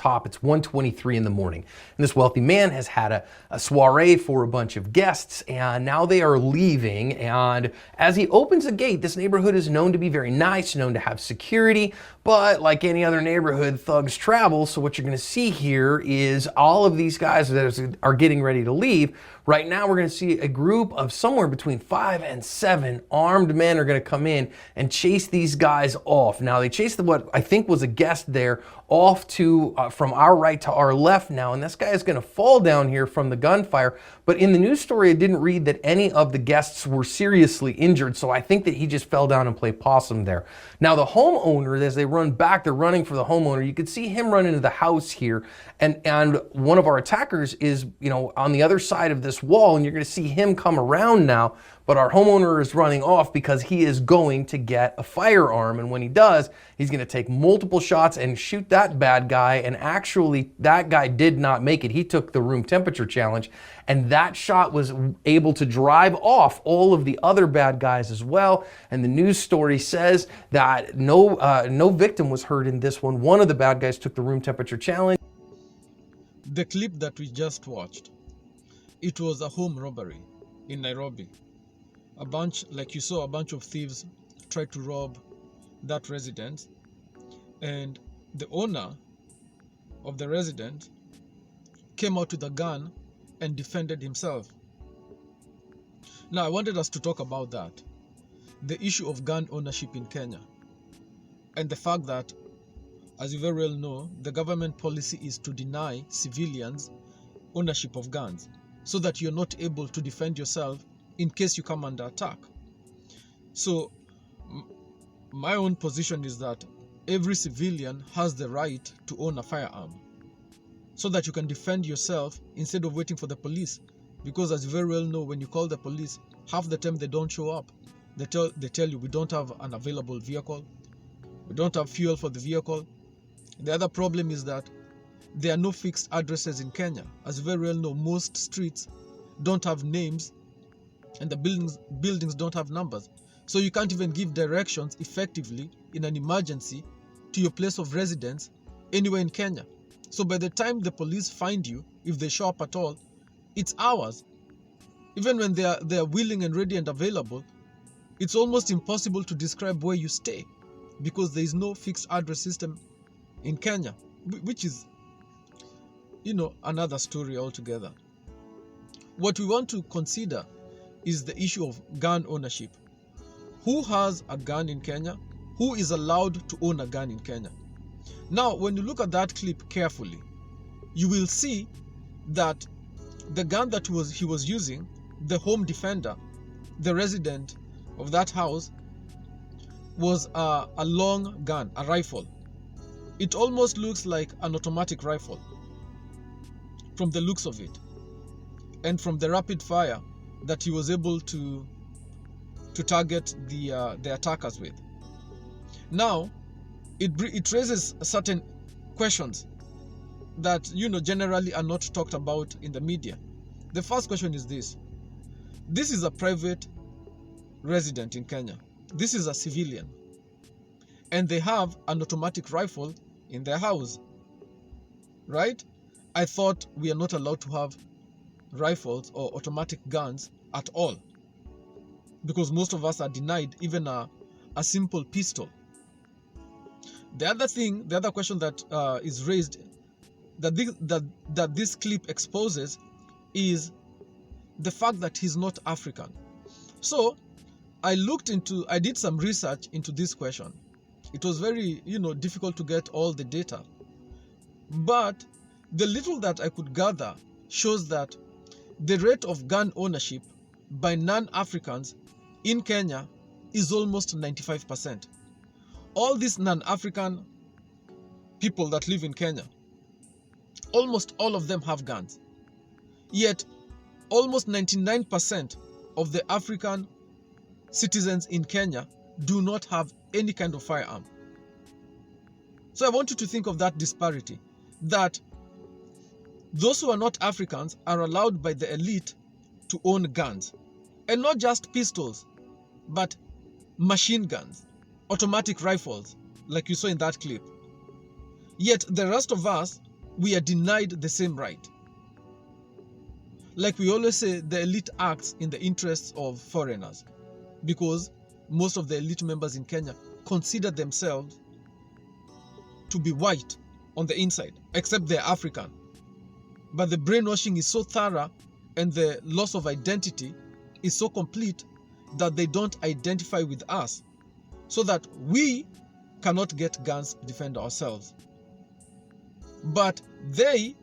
top. It's 1:23 in the morning. And this wealthy man has had a soiree for a bunch of guests, and now they are leaving. And as he opens the gate, this neighborhood is known to be very nice, known to have security, but like any other neighborhood, thugs travel. So what you're going to see here is all of these guys that are getting ready to leave. Right now, we're going to see a group of somewhere between 5 and 7 armed men are going to come in and chase these guys off. Now, they chased what I think was a guest there off to from our right to our left now, and this guy is going to fall down here from the gunfire. But in the news story, it didn't read that any of the guests were seriously injured, so I think that he just fell down and played possum there. Now, the homeowner, as they run back, they're running for the homeowner. You could see him run into the house here, and one of our attackers is, on the other side of this wall, and you're going to see him come around now. But our homeowner is running off because he is going to get a firearm, and when he does, he's going to take multiple shots and shoot that bad guy. And actually, that guy did not make it. He took the room temperature challenge, and that shot was able to drive off all of the other bad guys as well. And the news story says that no victim was hurt in this one. One of the bad guys took the room temperature challenge. The clip that we just watched, it was a home robbery in Nairobi. Like you saw, a bunch of thieves tried to rob that residence, and the owner of the residence came out with a gun and defended himself. Now, I wanted us to talk about that, the issue of gun ownership in Kenya, and the fact that, as you very well know, the government policy is to deny civilians ownership of guns so that you're not able to defend yourself in case you come under attack. So my own position is that every civilian has the right to own a firearm so that you can defend yourself instead of waiting for the police. Because as you very well know, when you call the police, half the time they don't show up. They tell you, we don't have an available vehicle, we don't have fuel for the vehicle. The other problem is that there are no fixed addresses in Kenya. As you very well know, most streets don't have names, and the buildings don't have numbers. So you can't even give directions effectively in an emergency to your place of residence anywhere in Kenya. So by the time the police find you, if they show up at all, it's hours. Even when they are willing and ready and available, it's almost impossible to describe where you stay because there is no fixed address system in Kenya, which is, another story altogether. What we want to consider is the issue of gun ownership. Who has a gun in Kenya? Who is allowed to own a gun in Kenya? Now, when you look at that clip carefully, you will see that the gun that he was using, the home defender, the resident of that house, was a long gun, a rifle. It almost looks like an automatic rifle from the looks of it, and from the rapid fire that he was able to target the attackers with. Now, it raises certain questions that generally are not talked about in the media. The first question is this: this is a private resident in Kenya. This is a civilian, and they have an automatic rifle in their house, right? I thought we are not allowed to have rifles or automatic guns at all, because most of us are denied even a simple pistol. The other question that is raised, that this clip exposes, is the fact that he's not African. So I did some research into this question. It was very difficult to get all the data, but the little that I could gather shows that the rate of gun ownership by non-Africans in Kenya is almost 95%. All these non-African people that live in Kenya, almost all of them have guns. Yet, almost 99% of the African citizens in Kenya do not have any kind of firearm. So I want you to think of that disparity, that those who are not Africans are allowed by the elite to own guns. And not just pistols, but machine guns, automatic rifles, like you saw in that clip. Yet the rest of us we are denied the same right. Like we always say, the elite acts in the interests of foreigners, because most of the elite members in Kenya consider themselves to be white on the inside, except they're African. But the brainwashing is so thorough and the loss of identity is so complete that they don't identify with us, so that we cannot get guns to defend ourselves. But they,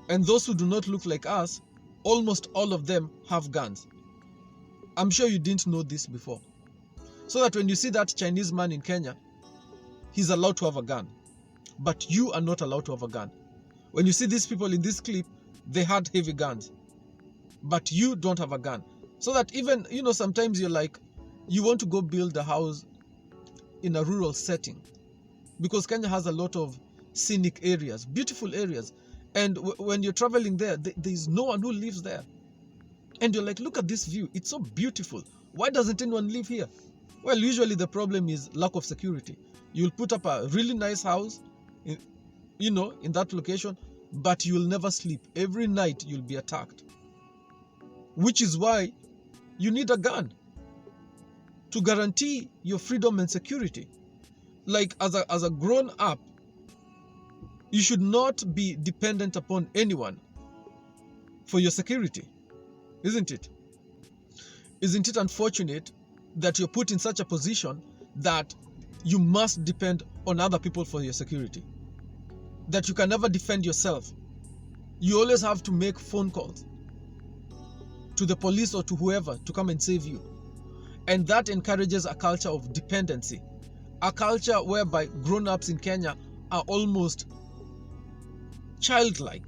and those who do not look like us, almost all of them have guns. I'm sure you didn't know this before. So that when you see that Chinese man in Kenya, he's allowed to have a gun. But you are not allowed to have a gun. When you see these people in this clip, they had heavy guns. But you don't have a gun. So that even, sometimes you're like, you want to go build a house in a rural setting. Because Kenya has a lot of scenic areas, beautiful areas. And when you're traveling there, there's no one who lives there. And you're like, look at this view. It's so beautiful. Why doesn't anyone live here? Well, usually the problem is lack of security. You'll put up a really nice house, in that location, but you'll never sleep. Every night you'll be attacked. Which is why you need a gun to guarantee your freedom and security. Like as a grown up, you should not be dependent upon anyone for your security, isn't it? Isn't it unfortunate that you're put in such a position that you must depend on other people for your security? That you can never defend yourself. You always have to make phone calls to the police or to whoever to come and save you. And that encourages a culture of dependency. A culture whereby grown-ups in Kenya are almost childlike,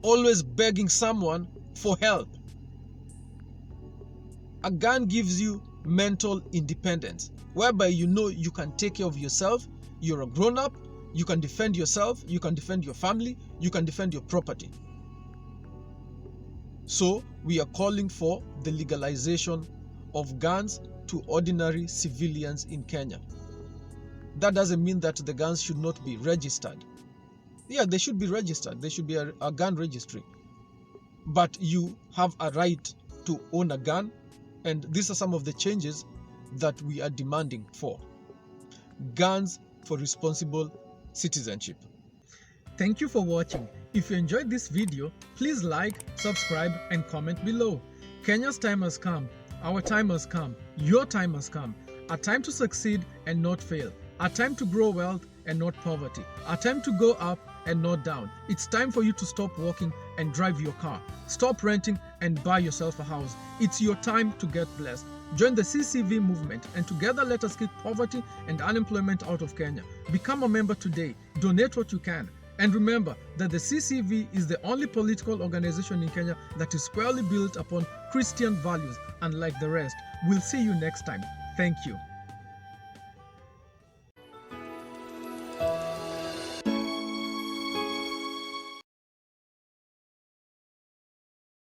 always begging someone for help. A gun gives you mental independence, whereby you can take care of yourself, you're a grown-up, you can defend yourself, you can defend your family, you can defend your property. So we are calling for the legalization of guns to ordinary civilians in Kenya. That doesn't mean that the guns should not be registered. Yeah, they should be registered. There should be a gun registry. But you have a right to own a gun, and these are some of the changes that we are demanding for. Guns for responsible citizenship. Thank you for watching. If you enjoyed this video, please like, subscribe, and comment below. Kenya's time has come. Our time has come. Your time has come. A time to succeed and not fail. A time to grow wealth and not poverty. A time to go up and not down. It's time for you to stop walking and drive your car. Stop renting and buy yourself a house. It's your time to get blessed. Join the CCV movement, and together let us kick poverty and unemployment out of Kenya. Become a member today. Donate what you can. And remember that the CCV is the only political organization in Kenya that is squarely built upon Christian values, unlike the rest. We'll see you next time. Thank you.